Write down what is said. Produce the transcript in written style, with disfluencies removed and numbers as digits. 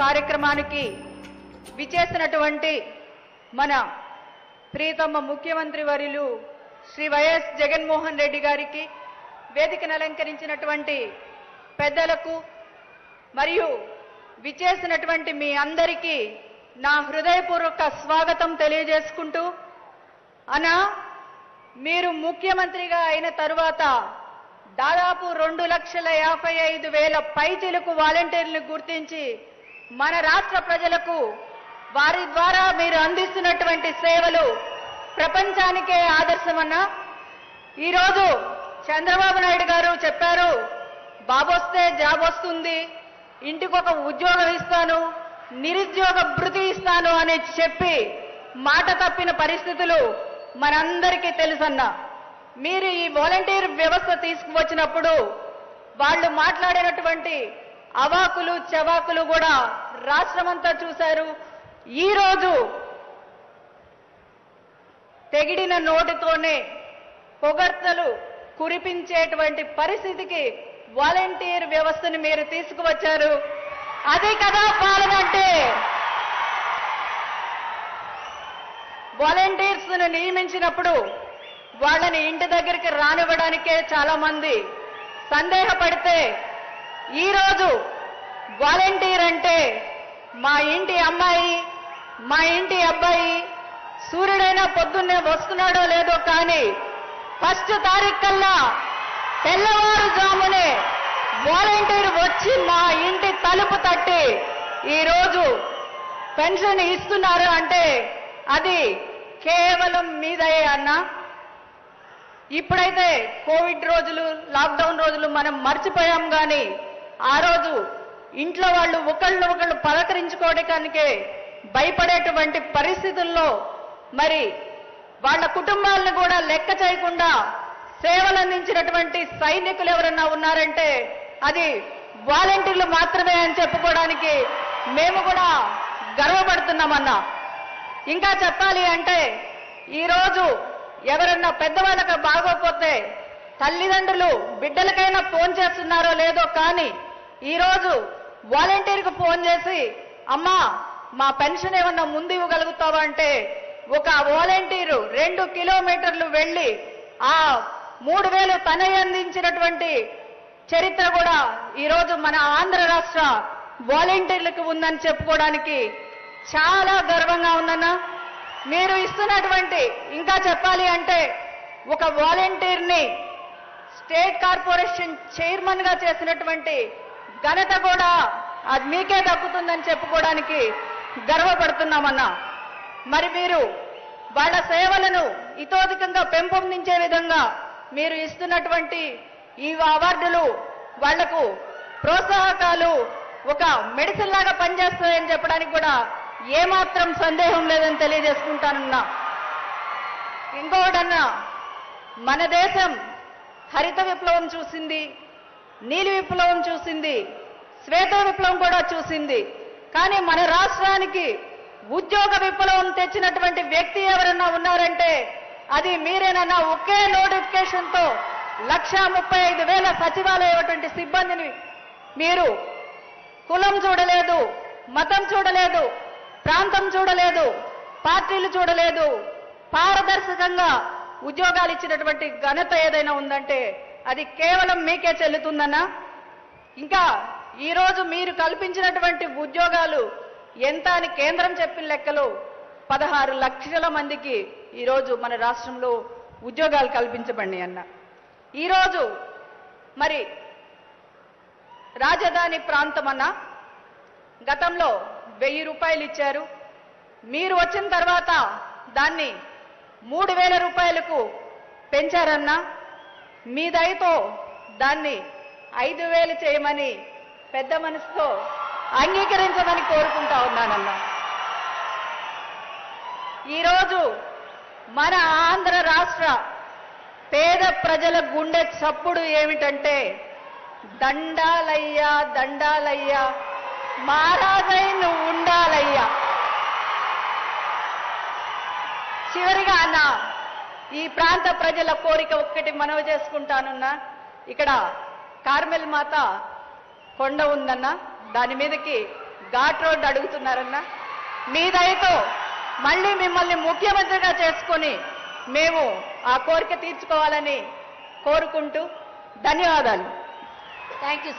కార్యక్రమానికి విచేసినటువంటి మన ప్రియతమ ముఖ్యమంత్రి వర్యులు శ్రీ వైఎస్ జగన్మోహన్ రెడ్డి గారికి, వేదికను అలంకరించినటువంటి పెద్దలకు మరియు విచేసినటువంటి మీ అందరికీ నా హృదయపూర్వక స్వాగతం తెలియజేసుకుంటూ, అన్నా మీరు ముఖ్యమంత్రిగా అయిన తరువాత దాదాపు 2,55,000 పైచిలకు వాలంటీర్లను గుర్తించి మన రాష్ట్ర ప్రజలకు వారి ద్వారా మీరు అందిస్తున్నటువంటి సేవలు ప్రపంచానికే ఆదర్శమన్నా. ఈరోజు చంద్రబాబు నాయుడు గారు చెప్పారు, బాబొస్తే జాబ్ వస్తుంది, ఇంటికొక ఉద్యోగం ఇస్తాను, నిరుద్యోగ భృతి ఇస్తాను అని చెప్పి మాట తప్పిన పరిస్థితులు మనందరికీ తెలుసన్నా. మీరు ఈ వాలంటీర్ వ్యవస్థ తీసుకువచ్చినప్పుడు వాళ్ళు మాట్లాడినటువంటి అవాకులు చవాకులు కూడా రాష్ట్రమంతా చూశారు. ఈరోజు తెగిడిన నోటితోనే పొగడ్తలు కురిపించేటువంటి పరిస్థితికి వాలంటీర్ వ్యవస్థను మీరు తీసుకువచ్చారు. అదే కదా పాలన అంటే. వాలంటీర్స్ ను నియమించినప్పుడు వాళ్ళని ఇంటి దగ్గరికి రానివ్వడానికే చాలా మంది సందేహపడితే, ఈరోజు వాలంటీర్ అంటే మా ఇంటి అమ్మాయి, మా ఇంటి అబ్బాయి సూర్యుడైనా పొద్దున్నే వస్తున్నాడో లేదో కానీ ఫస్ట్ తారీఖు కల్లా తెల్లవారుజామునే వాలంటీర్ వచ్చి మా ఇంటి తలుపు తట్టి ఈరోజు పెన్షన్ ఇస్తున్నారు అంటే అది కేవలం మీదయే అన్నా. ఇప్పుడైతే కోవిడ్ రోజులు, లాక్డౌన్ రోజులు మనం మర్చిపోయాం, కానీ ఆ రోజు ఇంట్లో వాళ్ళు ఒకళ్ళు పలకరించుకోవడానికే భయపడేటువంటి పరిస్థితుల్లో మరి వాళ్ళ కుటుంబాలను కూడా లెక్క చేయకుండా సేవలు అందించినటువంటి సైనికులు ఎవరన్నా ఉన్నారంటే అది వాలంటీర్లు మాత్రమే అని చెప్పుకోవడానికి మేము కూడా గర్వపడుతున్నామన్నా. ఇంకా చెప్పాలి అంటే ఈరోజు ఎవరన్నా పెద్దవాళ్ళకి బాగోకపోతే తల్లిదండ్రులు బిడ్డలకైనా ఫోన్ చేస్తున్నారో లేదో కానీ ఈరోజు వాలంటీర్కి ఫోన్ చేసి, అమ్మా మా పెన్షన్ ఏమన్నా ముందు ఇవ్వగలుగుతావా అంటే ఒక వాలంటీరు 2 కిలోమీటర్లు వెళ్ళి ఆ 3,000 తనయ్య అందించినటువంటి చరిత్ర కూడా ఈరోజు మన ఆంధ్ర రాష్ట్ర వాలంటీర్లకు ఉందని చెప్పుకోవడానికి చాలా గర్వంగా ఉందన్నా. మీరు ఇస్తున్నటువంటి, ఇంకా చెప్పాలి అంటే ఒక వాలంటీర్ని స్టేట్ కార్పొరేషన్ చైర్మన్ గా చేసినటువంటి ఘనత కూడా అది మీకే దక్కుతుందని చెప్పుకోవడానికి గర్వపడుతున్నామన్నా. మరి మీరు వాళ్ళ సేవలను ఇతోధికంగా పెంపొందించే విధంగా మీరు ఇస్తున్నటువంటి ఈ అవార్డులు వాళ్లకు ప్రోత్సాహకాలు ఒక మెడిసిన్ లాగా పనిచేస్తాయని చెప్పడానికి కూడా ఏమాత్రం సందేహం లేదని తెలియజేసుకుంటానన్నా. ఇంకొకటన్నా, మన దేశం హరిత విప్లవం చూసింది, నీలి విప్లవం చూసింది, శ్వేత విప్లవం కూడా చూసింది. కానీ మన రాష్ట్రానికి ఉద్యోగ విప్లవం తెచ్చినటువంటి వ్యక్తి ఎవరన్నా ఉన్నారంటే అది మీరేనన్నా. ఒకే నోటిఫికేషన్తో 1,35,000 సచివాలయటువంటి సిబ్బందిని మీరు కులం చూడలేదు, మతం చూడలేదు, ప్రాంతం చూడలేదు, పార్టీలు చూడలేదు, పారదర్శకంగా ఉద్యోగాలు ఇచ్చినటువంటి ఘనత ఏదైనా ఉందంటే అది కేవలం మీకే చెల్లుతుందన్నా. ఇంకా ఈరోజు మీరు కల్పించినటువంటి ఉద్యోగాలు ఎంత అని కేంద్రం చెప్పిన లెక్కలు 16 లక్షల మందికి ఈరోజు మన రాష్ట్రంలో ఉద్యోగాలు కల్పించబడినాయి అన్న. ఈరోజు మరి రాజధాని ప్రాంతం అన్న గతంలో 1,000 రూపాయలు ఇచ్చారు. మీరు వచ్చిన తర్వాత దాన్ని 3,000 రూపాయలకు పెంచారన్నా. మీ దయతో దాన్ని 5,000 చేయమని పెద్ద మనసుతో అంగీకరించమని కోరుకుంటా ఉన్నానన్నా. ఈరోజు మన ఆంధ్ర రాష్ట్ర పేద ప్రజల గుండె చప్పుడు ఏమిటంటే దండాలయ్యా దండాలయ్యా మహారాజై నువ్వు ఉండాలయ్యా. చివరిగా అన్న ఈ ప్రాంత ప్రజల కోరిక ఒక్కటి మనవి చేసుకుంటానున్నా. ఇక్కడ కార్మెల్ మాత కొండ ఉందన్న, దాని మీదకి ఘాట్ రోడ్ అడుగుతున్నారన్నా. మీ దయతో మళ్ళీ మిమ్మల్ని ముఖ్యమంత్రిగా చేసుకొని మేము ఆ కోరిక తీర్చుకోవాలని కోరుకుంటూ ధన్యవాదాలు. Thank you.